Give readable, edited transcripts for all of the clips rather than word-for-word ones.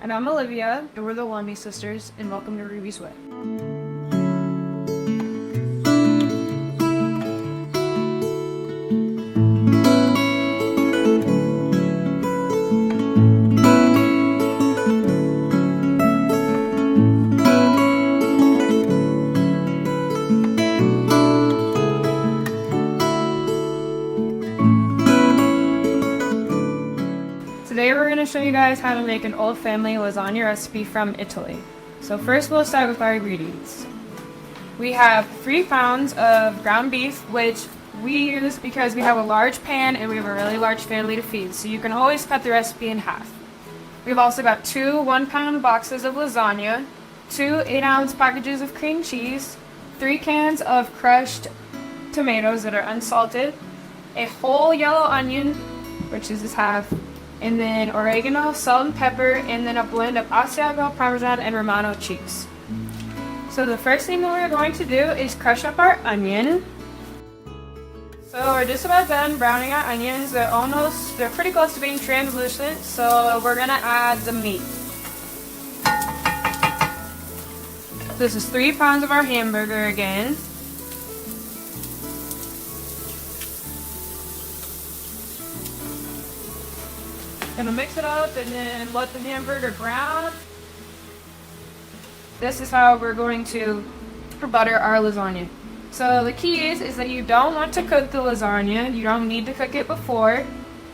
And I'm Olivia, and we're the Lumby Sisters, and welcome to Ruby's Way. Today we're going to show you guys how to make an old family lasagna recipe from Italy. So first we'll start with our ingredients. We have 3 pounds of ground beef, which we use because we have a large pan and we have a really large family to feed, so you can always cut the recipe in half. We've also got 2 1-pound boxes of lasagna, 2 8-ounce packages of cream cheese, 3 cans of crushed tomatoes that are unsalted, a whole yellow onion, which is this half, and then oregano, salt and pepper, and then a blend of Asiago, Parmesan, and Romano cheese. So the first thing that we're going to do is crush up our onion. So we're just about done browning our onions. They're pretty close to being translucent, so we're gonna add the meat. This is 3 pounds of our hamburger again. Gonna mix it up and then let the hamburger brown. This is how we're going to butter our lasagna. So the key is that you don't want to cook the lasagna. You don't need to cook it before.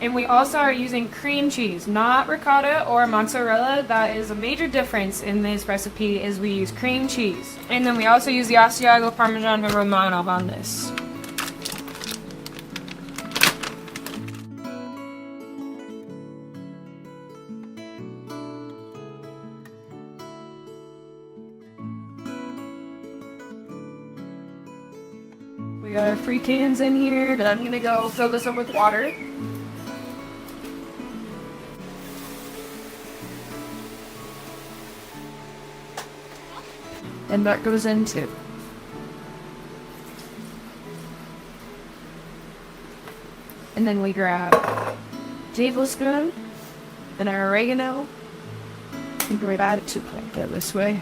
And we also are using cream cheese, not ricotta or mozzarella. That is a major difference in this recipe, is we use cream cheese. And then we also use the Asiago, Parmesan, and Romano on this. We got our 3 cans in here, and I'm gonna go fill this up with water. And that goes in too. And then we grab a tablespoon and our oregano. And we're add it to like that this way.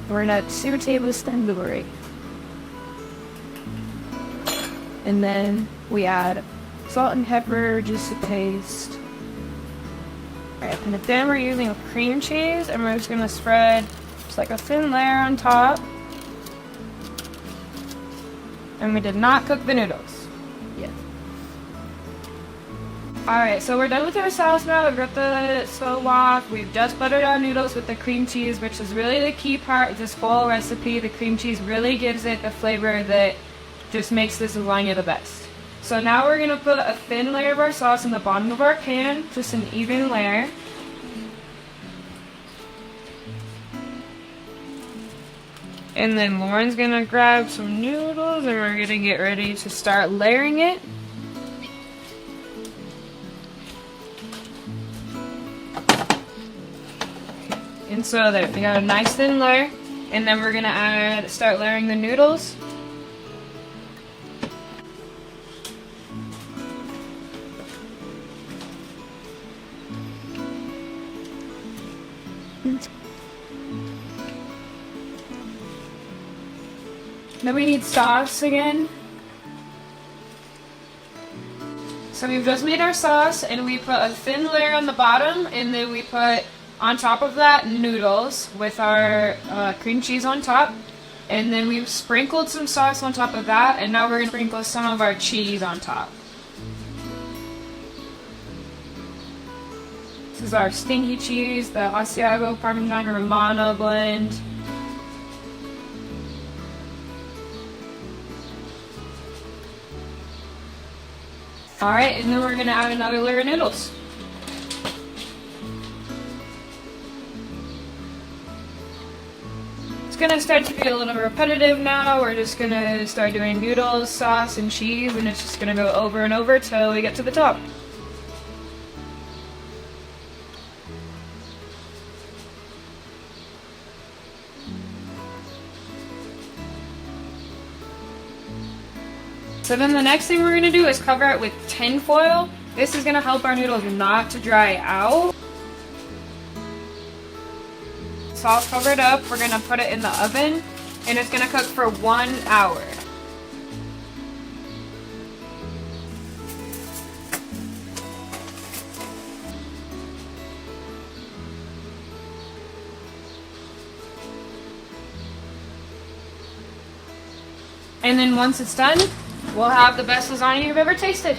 We're gonna add 2 tablespoons of oregano. And then we add salt and pepper just to taste. Alright, and then we're using a cream cheese, and we're just gonna spread just like a thin layer on top. And we did not cook the noodles yet. Alright, so we're done with our sauce now. We've got the stove off. We've just buttered our noodles with the cream cheese, which is really the key part of this whole recipe. The cream cheese really gives it a flavor that just makes this lasagna the best. So now we're gonna put a thin layer of our sauce in the bottom of our pan, just an even layer. And then Lauren's gonna grab some noodles and we're gonna get ready to start layering it. And so there, we got a nice thin layer, and then we're gonna start layering the noodles. Then we need sauce again. So we've just made our sauce, and we put a thin layer on the bottom, and then we put on top of that noodles with our cream cheese on top. And then we've sprinkled some sauce on top of that, and now we're going to sprinkle some of our cheese on top. This is our stinky cheese, the Asiago Parmesan Romano blend. Alright, and then we're going to add another layer of noodles. It's going to start to be a little repetitive now. We're just going to start doing noodles, sauce, and cheese, and it's just going to go over and over till we get to the top. So then the next thing we're going to do is cover it with tin foil. This is going to help our noodles not to dry out. It's all covered up. We're gonna put it in the oven and it's gonna cook for 1 hour. And then once it's done, we'll have the best lasagna you've ever tasted.